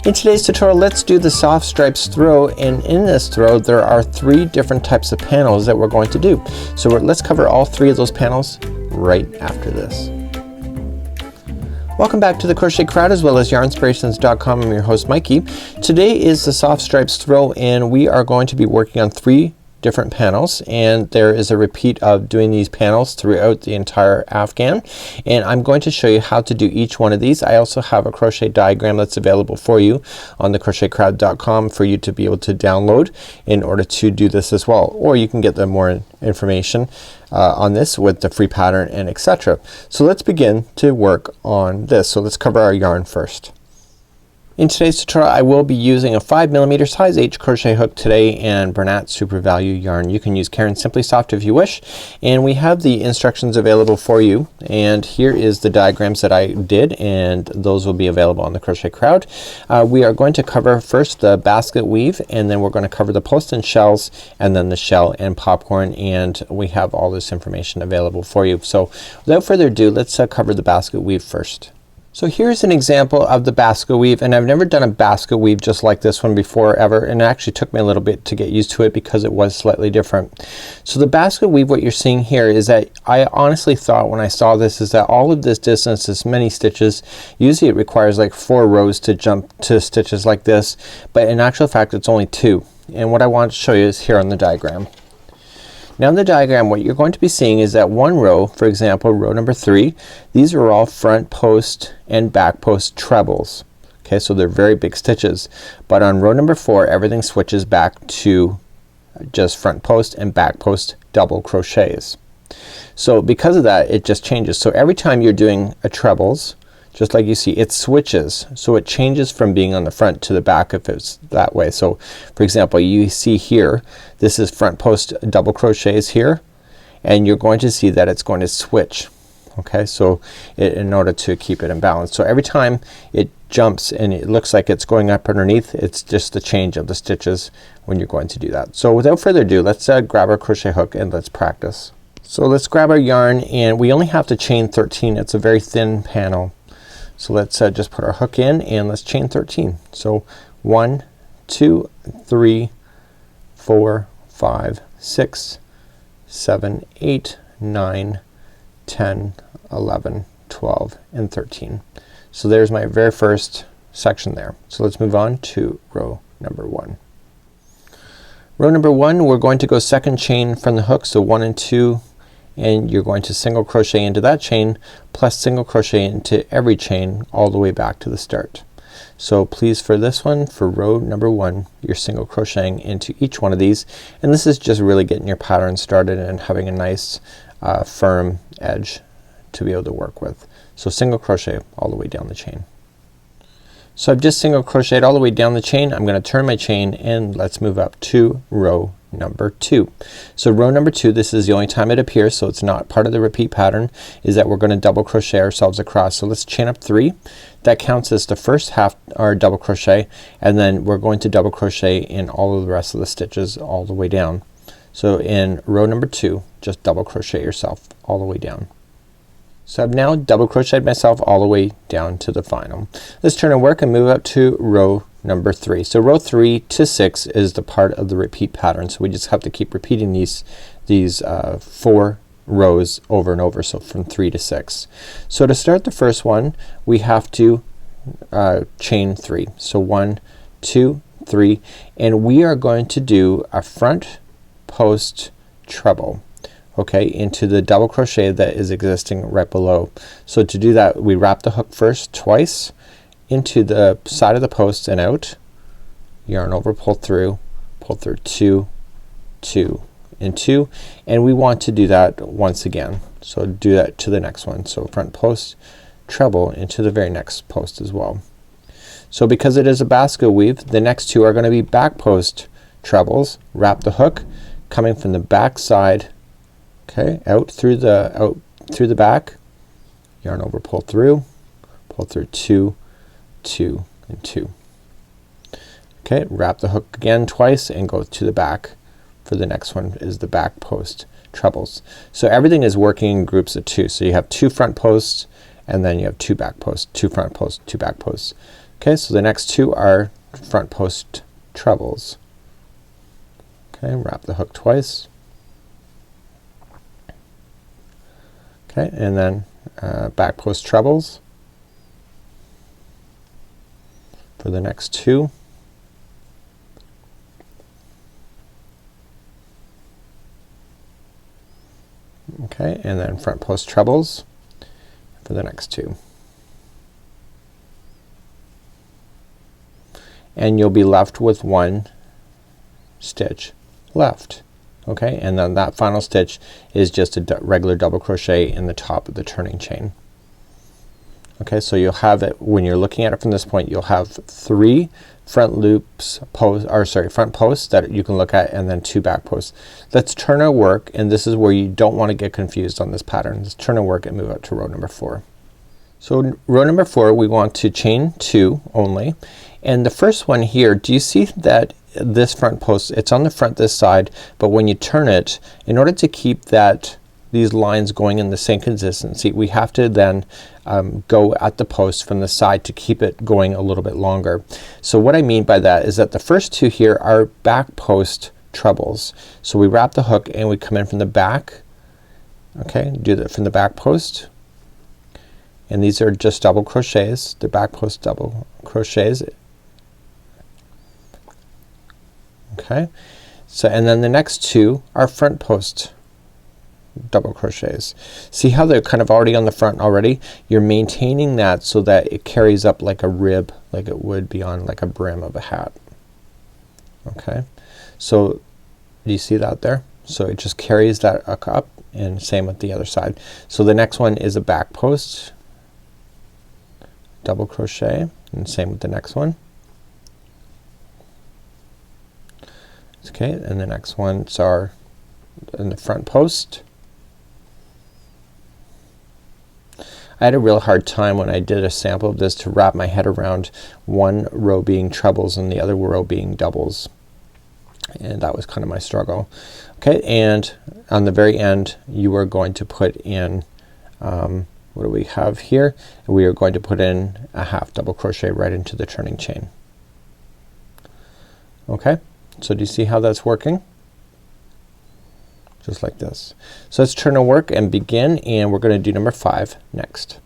In today's tutorial, let's do the soft stripes throw, and in this throw there are 3 different types of panels that we're going to do. So let's cover all 3 of those panels right after this. Welcome back to the Crochet Crowd as well as yarnspirations.com. I'm your host Mikey. Today is the soft stripes throw, and we are going to be working on 3 different panels, and there is a repeat of doing these panels throughout the entire Afghan, and I'm going to show you how to do each one of these. I also have a crochet diagram that's available for you on the crochetcrowd.com for you to be able to download in order to do this as well, or you can get the more information on this with the free pattern and etc. So let's begin to work on this. So let's cover our yarn first. In today's tutorial I will be using a 5mm size H crochet hook today and Bernat Super Value yarn. You can use Caron Simply Soft if you wish, and we have the instructions available for you, and here is the diagrams that I did, and those will be available on the Crochet Crowd. We are going to cover first the basket weave, and then we're going to cover the post and shells, and then the shell and popcorn, and we have all this information available for you. So without further ado, let's cover the basket weave first. So here's an example of the basket weave, and I've never done a basket weave just like this one before ever, and it actually took me a little bit to get used to it because it was slightly different. So the basket weave, what you're seeing here is that I honestly thought when I saw this is that all of this distance is many stitches. Usually it requires like 4 rows to jump to stitches like this, but in actual fact it's only 2, and what I want to show you is here on the diagram. Now in the diagram what you're going to be seeing is that one row, for example row number 3, these are all front post and back post trebles. Okay, so they're very big stitches, but on row number 4 everything switches back to just front post and back post double crochets. So because of that it just changes. So every time you're doing a trebles, just like you see, it switches, so it changes from being on the front to the back if it's that way. So for example you see here this is front post double crochets here, and you're going to see that it's going to switch. Okay, so in order to keep it in balance. So every time it jumps and it looks like it's going up underneath, it's just the change of the stitches when you're going to do that. So without further ado, let's grab our crochet hook and let's practice. So let's grab our yarn, and we only have to chain 13. It's a very thin panel. So let's just put our hook in and let's chain 13. So 1, 2, 3, 4, 5, 6, 7, 8, 9, 10, 11, 12, and 13. So there's my very first section there. So let's move on to row number 1. Row number 1 we're going to go second chain from the hook, so 1 and 2, and you're going to single crochet into that chain plus single crochet into every chain all the way back to the start. So please, for this one, for row number 1, you're single crocheting into each one of these, and this is just really getting your pattern started and having a nice firm edge to be able to work with. So single crochet all the way down the chain. So I've just single crocheted all the way down the chain. I'm gonna turn my chain and let's move up to row number 2. So row number 2, this is the only time it appears, so it's not part of the repeat pattern, is that we're gonna double crochet ourselves across. So let's chain up 3. That counts as the first half or double crochet, and then we're going to double crochet in all of the rest of the stitches all the way down. So in row number 2 just double crochet yourself all the way down. So I've now double crocheted myself all the way down to the final. Let's turn our work and move up to row number 3. So row 3 to 6 is the part of the repeat pattern, so we just have to keep repeating these 4 rows over and over, so from 3 to 6. So to start the first one we have to chain 3. So 1, 2, 3, and we are going to do a front post treble, okay, into the double crochet that is existing right below. So to do that we wrap the hook first twice into the side of the post and out, yarn over, pull through 2, 2, and 2, and we want to do that once again. So do that to the next one. So front post treble into the very next post as well. So because it is a basket weave, the next 2 are gonna be back post trebles. Wrap the hook coming from the back side, okay, out through the back, yarn over, pull through 2, 2, and 2. Okay, wrap the hook again twice and go to the back. For the next one is the back post trebles. So everything is working in groups of 2. So you have 2 front posts and then you have 2 back posts, 2 front posts, 2 back posts. Okay, so the next two are front post trebles. Okay, wrap the hook twice. Okay, and then back post trebles for the next two. Okay, and then front post trebles for the next two. And you'll be left with one stitch left. Okay, and then that final stitch is just a regular double crochet in the top of the turning chain. Okay, so you'll have it when you're looking at it from this point, you'll have 3 front loops front posts that you can look at, and then 2 back posts. Let's turn our work, and this is where you don't want to get confused on this pattern. Let's turn our work and move up to row number 4. So row number 4, we want to chain 2 only, and the first one here, do you see that this front post, it's on the front this side, but when you turn it, in order to keep these lines going in the same consistency, we have to then go at the post from the side to keep it going a little bit longer. So what I mean by that is that the first 2 here are back post trebles. So we wrap the hook and we come in from the back. Okay, do that from the back post, and these are just double crochets, the back post double crochets. Okay, so and then the next 2 are front post double crochets. See how they're kind of already on the front already? You're maintaining that so that it carries up like a rib, like it would be on like a brim of a hat. Okay, so do you see that there? So it just carries that up, and same with the other side. So the next one is a back post double crochet, and same with the next one. Okay, and the next ones are in the front post. I had a real hard time when I did a sample of this to wrap my head around one row being trebles and the other row being doubles, and that was kind of my struggle. Okay, and on the very end you are going to put in what do we have here? We are going to put in a half double crochet right into the turning chain. Okay, so do you see how that's working? Just like this. So let's turn our work and begin, and we're going to do number 5 next.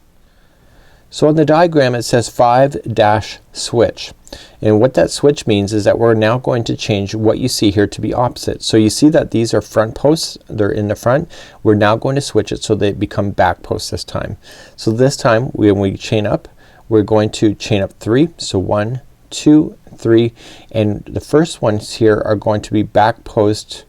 So on the diagram it says 5-switch, and what that switch means is that we're now going to change what you see here to be opposite. So you see that these are front posts, they're in the front. We're now going to switch it so they become back posts this time. So this time when we chain up, we're going to chain up 3. So 1, 2, 3, and the first ones here are going to be back post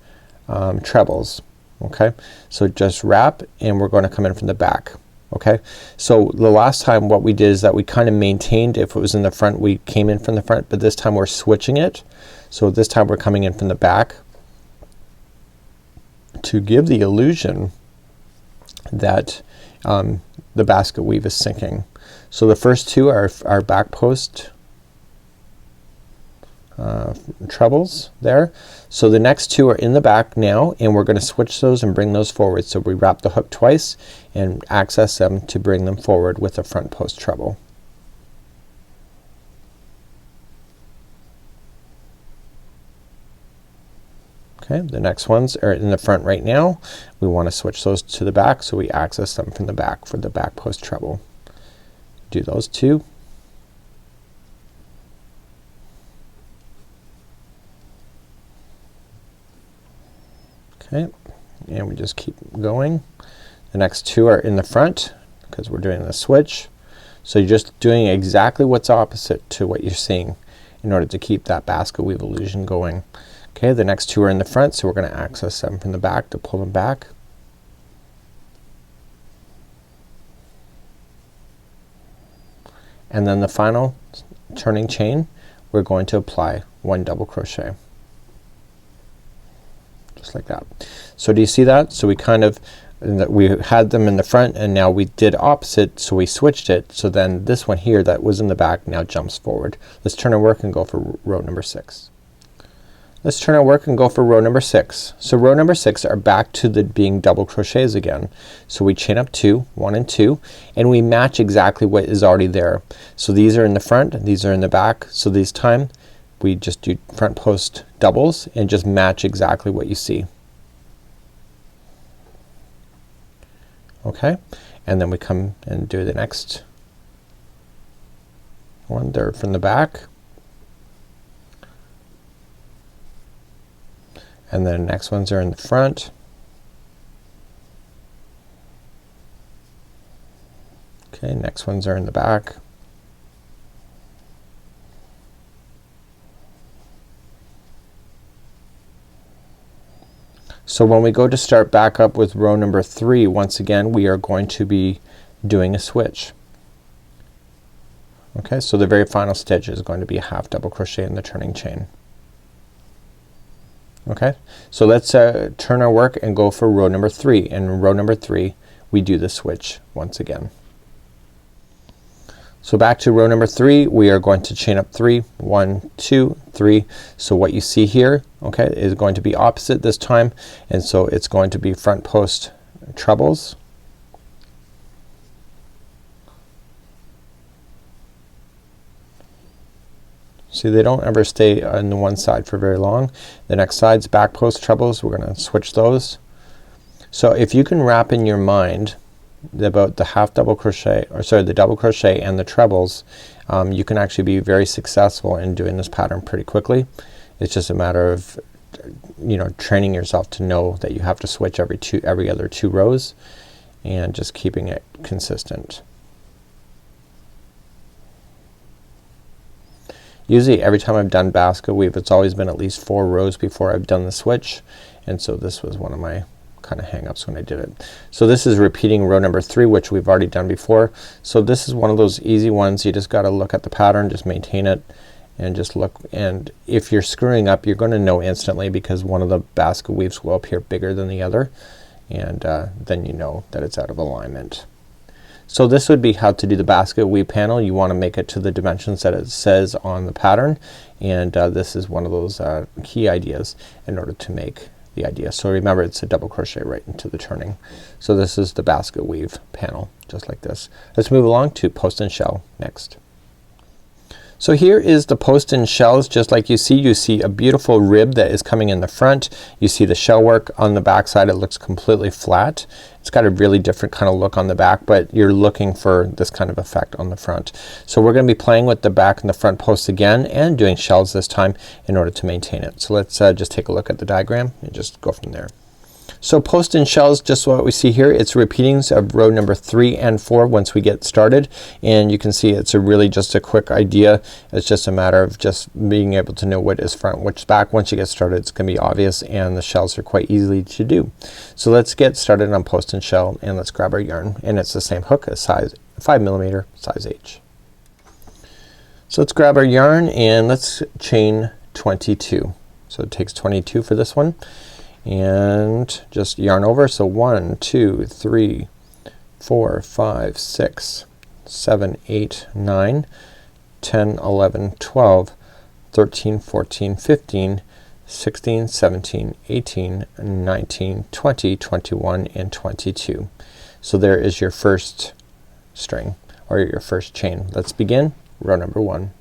trebles. Okay, so just wrap, and we're going to come in from the back. Okay, so the last time what we did is that we kind of maintained, if it was in the front we came in from the front, but this time we're switching it. So this time we're coming in from the back to give the illusion that the basket weave is sinking. So the first 2 are back post trebles there. So the next 2 are in the back now, and we're going to switch those and bring those forward. So we wrap the hook twice and access them to bring them forward with a front post treble. Okay, the next ones are in the front right now. We want to switch those to the back, so we access them from the back for the back post treble. Do those 2. Okay, and we just keep going. The next 2 are in the front because we're doing the switch. So you're just doing exactly what's opposite to what you're seeing in order to keep that basket weave illusion going. Okay, the next 2 are in the front, so we're going to access them from the back to pull them back. And then the final turning chain, we're going to apply 1 double crochet. Just like that. So do you see that? So we kind of we had them in the front, and now we did opposite, so we switched it. So then this one here that was in the back now jumps forward. Let's turn our work and go for row number 6. Let's turn our work and go for row number 6. So row number 6 are back to the being double crochets again. So we chain up 2, 1 and 2, and we match exactly what is already there. So these are in the front, these are in the back. So this time we just do front post doubles and just match exactly what you see. Okay, and then we come and do the next one there from the back. And then the next ones are in the front. Okay, next ones are in the back. So when we go to start back up with row number 3, once again we are going to be doing a switch. Okay, so the very final stitch is going to be a half double crochet in the turning chain. Okay, so let's turn our work and go for row number 3. In row number 3 we do the switch once again. So back to row number 3 we are going to chain up 3, 1, 2, 3. So what you see here, okay, is going to be opposite this time, and so it's going to be front post trebles. See, they don't ever stay on the one side for very long. The next side's back post trebles. We're gonna switch those. So if you can wrap in your mind about the half double crochet, or sorry, the double crochet and the trebles, you can actually be very successful in doing this pattern pretty quickly. It's just a matter of, you know, training yourself to know that you have to switch every other 2 rows and just keeping it consistent. Usually every time I've done basket weave it's always been at least 4 rows before I've done the switch, and so this was one of my kind of hang-ups when I did it. So this is repeating row number 3, which we've already done before. So this is one of those easy ones. You just gotta look at the pattern, just maintain it, and just look, and if you're screwing up you're gonna know instantly because one of the basket weaves will appear bigger than the other, and then you know that it's out of alignment. So this would be how to do the basket weave panel. You want to make it to the dimensions that it says on the pattern, and this is one of those key ideas in order to make the idea. So remember, it's a double crochet right into the turning. So this is the basket weave panel, just like this. Let's move along to post and shell next. So here is the post and shells. Just like you see a beautiful rib that is coming in the front. You see the shell work on the back side. It looks completely flat. It's got a really different kind of look on the back, but you're looking for this kind of effect on the front. So we're gonna be playing with the back and the front posts again and doing shells this time in order to maintain it. So let's just take a look at the diagram and just go from there. So post and shells, just what we see here, it's repeatings of row number 3 and 4 once we get started, and you can see it's really just a quick idea. It's just a matter of just being able to know what is front, which is back. Once you get started it's gonna be obvious, and the shells are quite easy to do. So let's get started on post and shell, and let's grab our yarn, and it's the same hook, a size 5mm, size H. So let's grab our yarn and let's chain 22. So it takes 22 for this one, and just yarn over. So 1, 2, 3, 4, 5, 6, 7, 8, 9, 10, 11, 12, 13, 14, 15, 16, 17, 18, 19, 20, 21, and 22. So there is your first string, or your first chain. Let's begin row number 1.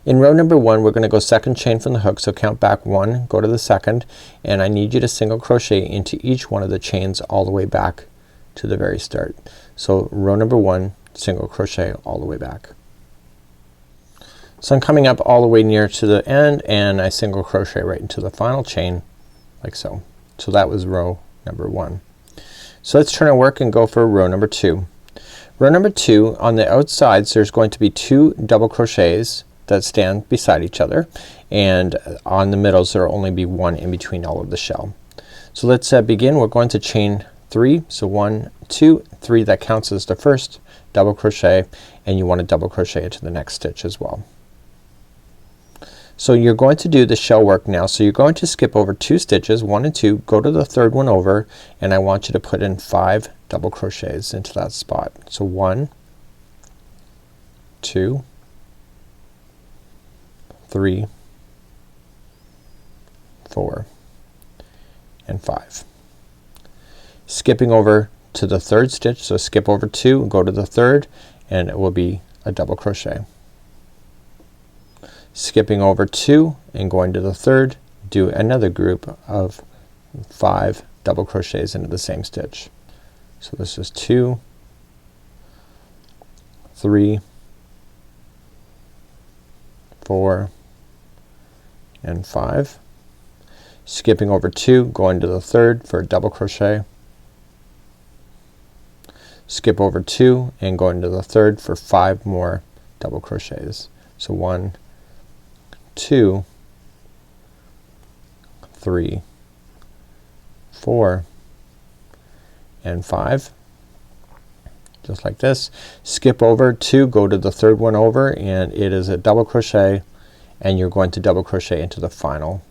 In row number 1 we're gonna go second chain from the hook, so count back 1, go to the second, and I need you to single crochet into each one of the chains all the way back to the very start. So row number 1, single crochet all the way back. So I'm coming up all the way near to the end, and I single crochet right into the final chain like so. So that was row number 1. So let's turn our work and go for row number 2. Row number 2, on the outsides there's going to be 2 double crochets that stand beside each other, and on the middles there will only be 1 in between all of the shell. So let's begin. We're going to chain 3. So 1, 2, 3, that counts as the first double crochet, and you want to double crochet into the next stitch as well. So you're going to do the shell work now. So you're going to skip over 2 stitches, 1 and 2, go to the third one over, and I want you to put in 5 double crochets into that spot. So 1, 2, 3, 4 and 5. Skipping over to the third stitch, so skip over 2 and go to the third, and it will be a double crochet. Skipping over 2 and going to the third, do another group of 5 double crochets into the same stitch. So this is 2, 3, 4 and 5. Skipping over 2, going to the third for a double crochet. Skip over 2 and go into the third for 5 more double crochets. So 1, 2, 3, 4 and 5, just like this. Skip over 2, go to the third one over, and it is a double crochet, and you're going to double crochet into the final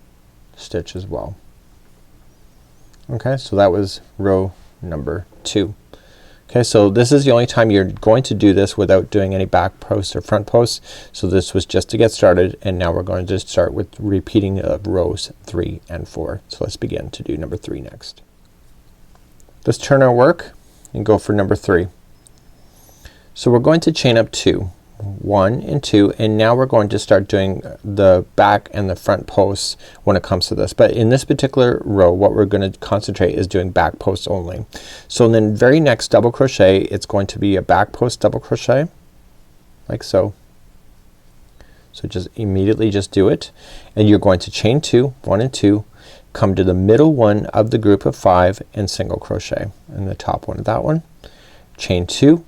stitch as well. Okay, so that was row number 2. Okay, so this is the only time you're going to do this without doing any back posts or front posts. So this was just to get started, and now we're going to start with repeating of rows 3 and 4. So let's begin to do number 3 next. Let's turn our work and go for number 3. So we're going to chain up 2, 1 and 2, and now we're going to start doing the back and the front posts when it comes to this. But in this particular row, what we're going to concentrate is doing back posts only. So then very next double crochet, it's going to be a back post double crochet like so. So just immediately just do it, and you're going to chain 2, 1 and 2, come to the middle one of the group of 5 and single crochet in the top one of that one, chain 2,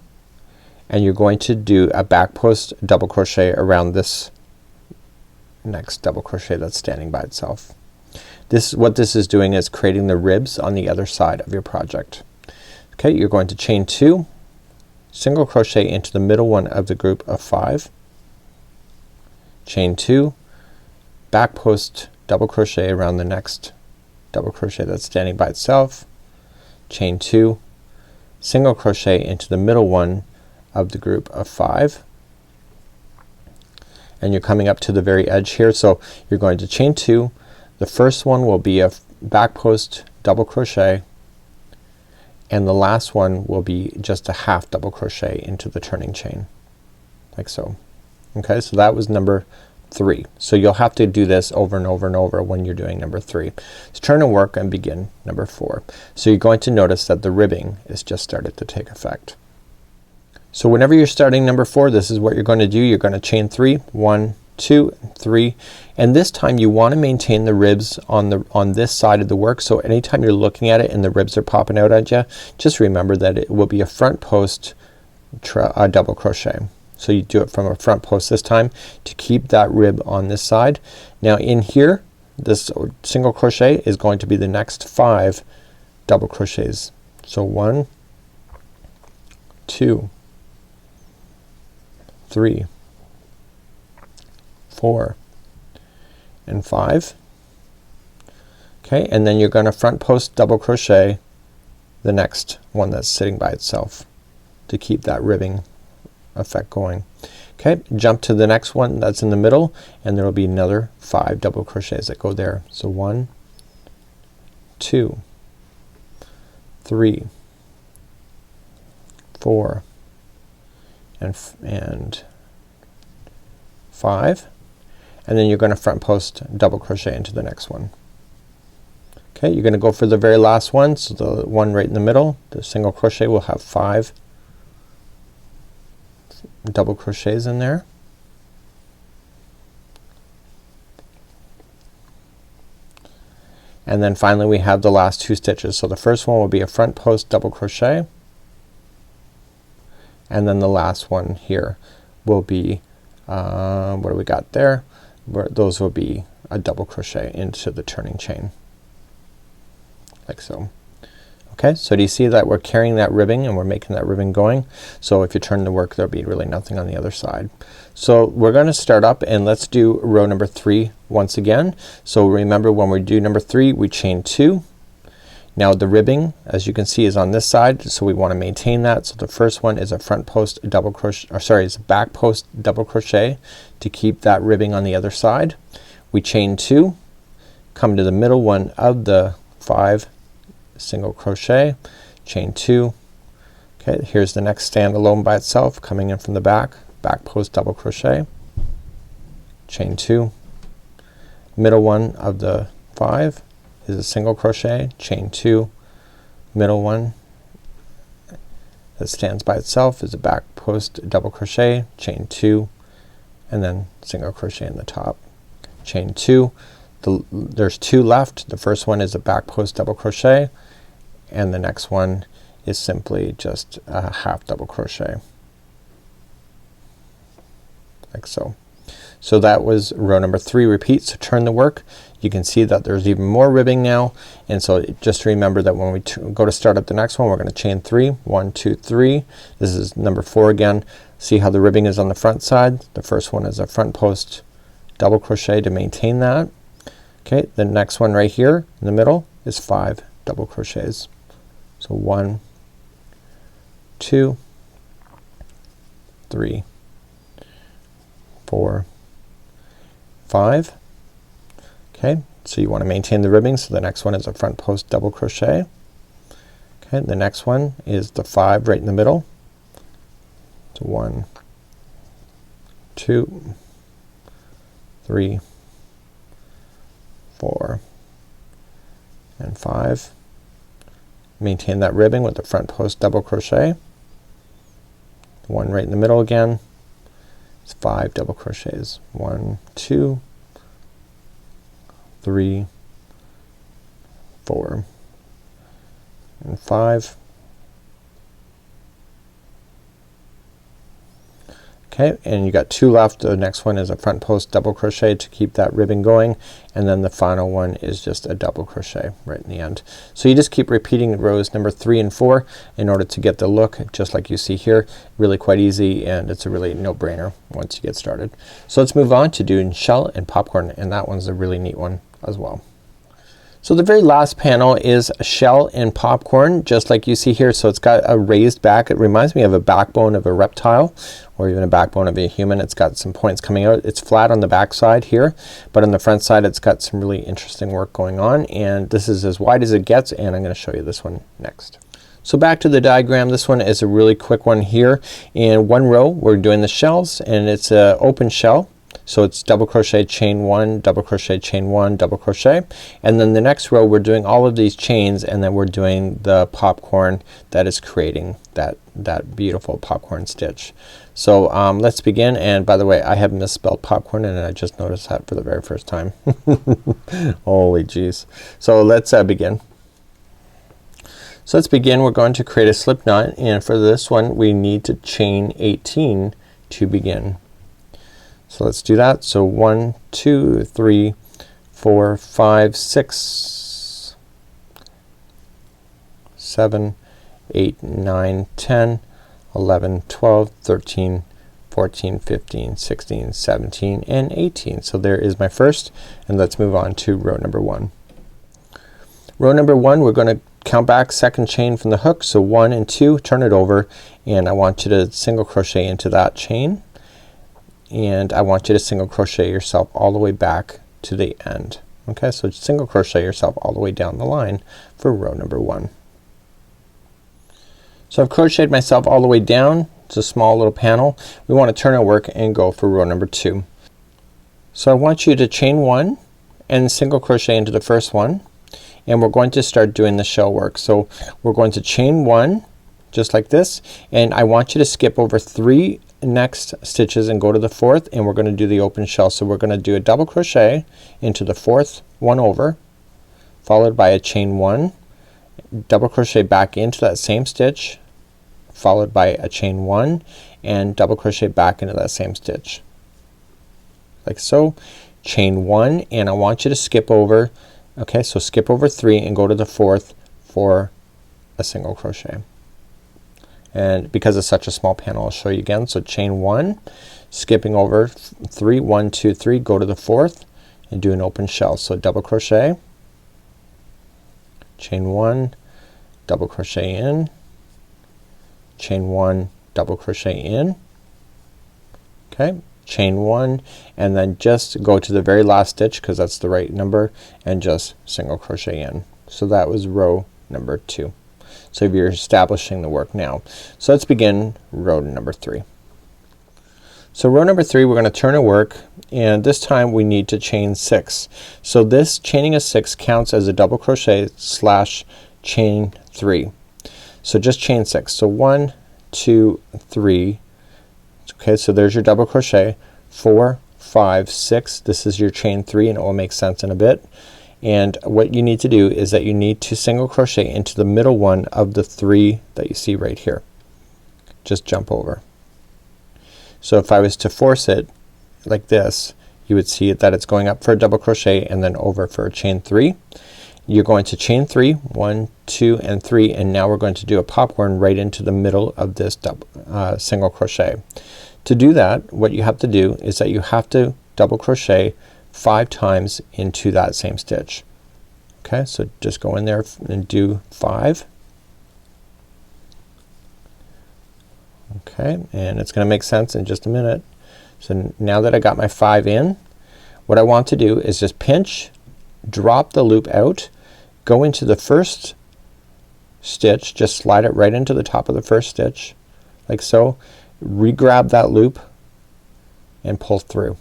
and you're going to do a back post double crochet around this next double crochet that's standing by itself. What this is doing is creating the ribs on the other side of your project. Okay, you're going to chain 2, single crochet into the middle one of the group of 5, chain 2, back post double crochet around the next double crochet that's standing by itself, chain 2, single crochet into the middle one of the group of 5, and you're coming up to the very edge here. So you're going to chain 2, the first one will be a back post double crochet, and the last one will be just a half double crochet into the turning chain like so. Okay, so that was number 3. So you'll have to do this over and over and over when you're doing number 3. So turn and work and begin number 4. So you're going to notice that the ribbing is just started to take effect. So whenever you're starting number 4, this is what you're going to do. You're going to chain 3, 1, 2, 3, and this time you want to maintain the ribs on this side of the work. So anytime you're looking at it and the ribs are popping out at you, just remember that it will be a front post double crochet. So you do it from a front post this time to keep that rib on this side. Now in here, this single crochet is going to be the next 5 double crochets. So 1, 2, 3, 4 and 5. Okay, and then you're going to front post double crochet the next one that's sitting by itself to keep that ribbing effect going. Okay, jump to the next one that's in the middle, and there will be another 5 double crochets that go there. So 1, 2, 3, 4 and 5, and then you're going to front post double crochet into the next one. Okay, you're going to go for the very last one, so the one right in the middle, the single crochet will have 5 double crochets in there. And then finally we have the last 2 stitches. So the first one will be a front post double crochet, and then the last one here will be what do we got there? Those will be a double crochet into the turning chain like so. Okay, so do you see that we're carrying that ribbing and we're making that ribbing going? So if you turn the work, there'll be really nothing on the other side. So we're going to start up and let's do row number 3 once again. So remember, when we do number 3, we chain 2. Now the ribbing, as you can see, is on this side, so we want to maintain that. So the first one is a front post double crochet, or sorry, it's a back post double crochet to keep that ribbing on the other side. We chain 2, come to the middle one of the 5, single crochet, chain 2. Okay, here's the next stand alone by itself, coming in from the back, back post double crochet, chain 2, middle one of the 5 is a single crochet, chain 2, middle one that stands by itself is a back post double crochet, chain 2, and then single crochet in the top, chain 2. There's 2 left. The first one is a back post double crochet, and the next one is simply just a half double crochet, like so. So that was row number 3. Repeat. So turn the work. You can see that there's even more ribbing now, and so just remember that when we go to start up the next one, we're going to chain 3, 1 2 3. This is number 4 again. See how the ribbing is on the front side. The first one is a front post double crochet to maintain that. Okay, the next one right here in the middle is 5 double crochets. So 1 2 3 4 5. Okay, so you want to maintain the ribbing, so the next one is a front post double crochet. Okay, the next one is the 5 right in the middle. So 1 2 3 4 and 5. Maintain that ribbing with the front post double crochet. The one right in the middle again. It's 5 double crochets. 1 2 3 4 and 5. Okay, and you got 2 left. The next one is a front post double crochet to keep that ribbon going, and then the final one is just a double crochet right in the end. So you just keep repeating rows number 3 and 4 in order to get the look just like you see here. Really quite easy, and it's a really no-brainer once you get started. So let's move on to doing shell and popcorn, and that one's a really neat one as well. So the very last panel is shell and popcorn, just like you see here. So it's got a raised back. It reminds me of a backbone of a reptile, or even a backbone of a human. It's got some points coming out. It's flat on the back side here, but on the front side it's got some really interesting work going on, and this is as wide as it gets, and I'm going to show you this one next. So back to the diagram. This one is a really quick one here. In one row we're doing the shells, and it's a open shell. So it's double crochet, chain 1, double crochet, chain 1, double crochet, and then the next row we're doing all of these chains, and then we're doing the popcorn that is creating that beautiful popcorn stitch. So let's begin, and by the way, I have misspelled popcorn, and I just noticed that for the very first time. Holy jeez. So let's begin. So let's begin. We're going to create a slip knot, and for this one we need to chain 18 to begin. So let's do that. So 1 2 3 4 5 6 7 8 9 10 11 12 13 14 15 16 17 and 18. So there is my first, and let's move on to row number 1. Row number 1, we're going to count back second chain from the hook. So 1 and 2, turn it over, and I want you to single crochet into that chain, and I want you to single crochet yourself all the way back to the end. Okay, so single crochet yourself all the way down the line for row number 1. So I've crocheted myself all the way down. It's a small little panel. We want to turn our work and go for row number 2. So I want you to chain 1 and single crochet into the first one, and we're going to start doing the shell work. So we're going to chain 1 just like this, and I want you to skip over 3 next stitches and go to the 4th, and we're going to do the open shell. So we're going to do a double crochet into the 4th one over, followed by a chain 1, double crochet back into that same stitch, followed by a chain 1 and double crochet back into that same stitch like so, chain 1, and I want you to skip over, okay, so skip over 3 and go to the 4th for a single crochet. And because it's such a small panel, I'll show you again. So chain 1, skipping over 3, 1 2 3, go to the 4th and do an open shell. So double crochet, chain 1, double crochet in, chain 1, double crochet in, okay, chain 1, and then just go to the very last stitch because that's the right number and just single crochet in. So that was row number 2. So you're establishing the work now. So let's begin row number 3. So row number 3 we're going to turn our work, and this time we need to chain 6. So this chaining of 6 counts as a double crochet slash chain 3. So just chain 6. So 1, 2, 3. Okay, so there's your double crochet. 4, 5, 6. This is your chain 3, and it will make sense in a bit. And what you need to do is that you need to single crochet into the middle one of the 3 that you see right here. Just jump over. So if I was to force it like this, you would see that it's going up for a double crochet and then over for a chain 3. You're going to chain 3, 1, 2, and 3, and now we're going to do a popcorn right into the middle of this single crochet. To do that, what you have to do is that you have to double crochet 5 times into that same stitch. Okay, so just go in there and do 5. Okay, and it's gonna make sense in just a minute. So now that I got my 5 in, what I want to do is just pinch, drop the loop out, go into the first stitch, just slide it right into the top of the first stitch like so, re-grab that loop and pull through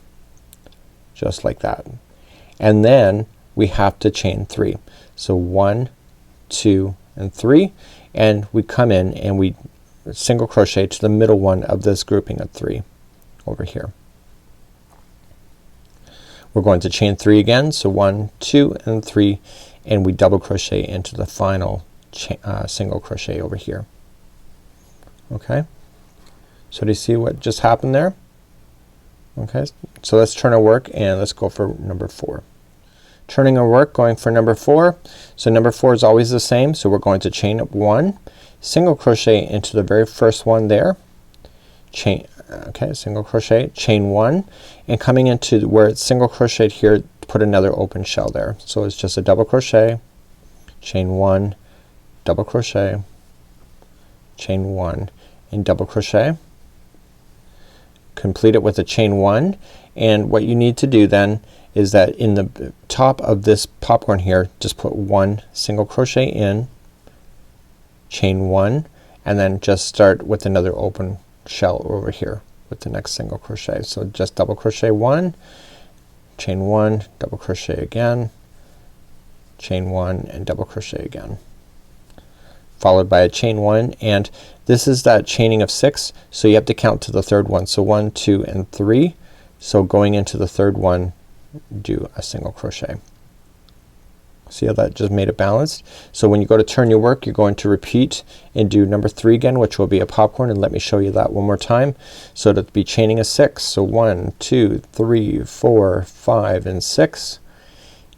just like that, and then we have to chain 3. So 1, 2, and 3, and we come in and we single crochet to the middle one of this grouping of 3 over here. We're going to chain 3 again. So 1, 2, and 3, and we double crochet into the final single crochet over here. Okay, so do you see what just happened there? Okay, so let's turn our work and let's go for number 4. Turning our work, going for number 4. So number 4 is always the same, so we're going to chain up 1, single crochet into the very first one there, chain, okay, single crochet, chain 1, and coming into where it's single crocheted here, put another open shell there. So it's just a double crochet, chain 1, double crochet, chain 1, and double crochet. Complete it with a chain 1, and what you need to do then is that in the top of this popcorn here, just put 1 single crochet in, chain 1, and then just start with another open shell over here with the next single crochet. So just double crochet 1, chain 1, double crochet again, chain 1, and double crochet again, followed by a chain 1, and this is that chaining of 6, so you have to count to the third one. So 1, 2, and 3. So going into the third one, do a single crochet. See how that just made it balanced? So when you go to turn your work, you're going to repeat and do number 3 again, which will be a popcorn, and let me show you that one more time. So to be chaining a 6, so 1, 2, 3, 4, 5, and 6.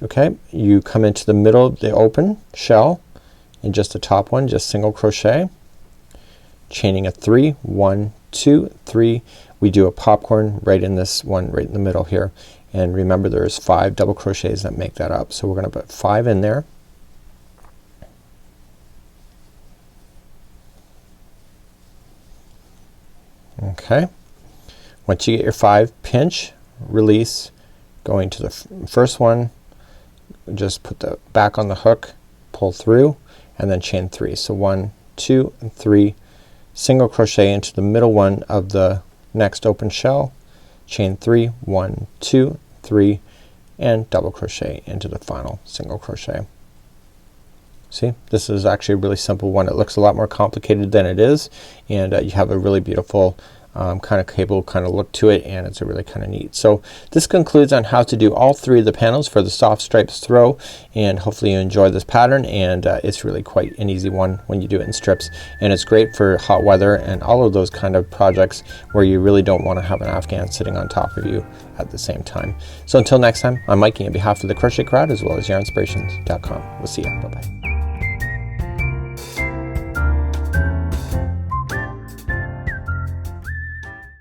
Okay, you come into the middle of the open shell, and just the top one, just single crochet, chaining a 3, 1, 2, 3. We do a popcorn right in this one right in the middle here, and remember there's 5 double crochets that make that up. So we're gonna put 5 in there. Okay, once you get your 5, pinch, release, going to the first one, just put the back on the hook, pull through, and then chain 3. So 1, 2, and 3, single crochet into the middle one of the next open shell, chain 3, 1, 2, 3, and double crochet into the final single crochet. See, this is actually a really simple one. It looks a lot more complicated than it is, and you have a really beautiful kind of cable kind of look to it, and it's a really kind of neat. So this concludes on how to do all 3 of the panels for the soft stripes throw, and hopefully you enjoy this pattern, and it's really quite an easy one when you do it in strips, and it's great for hot weather and all of those kind of projects where you really don't want to have an Afghan sitting on top of you at the same time. So until next time, I'm Mikey on behalf of the Crochet Crowd as well as yarnspirations.com. We'll see you. Bye bye.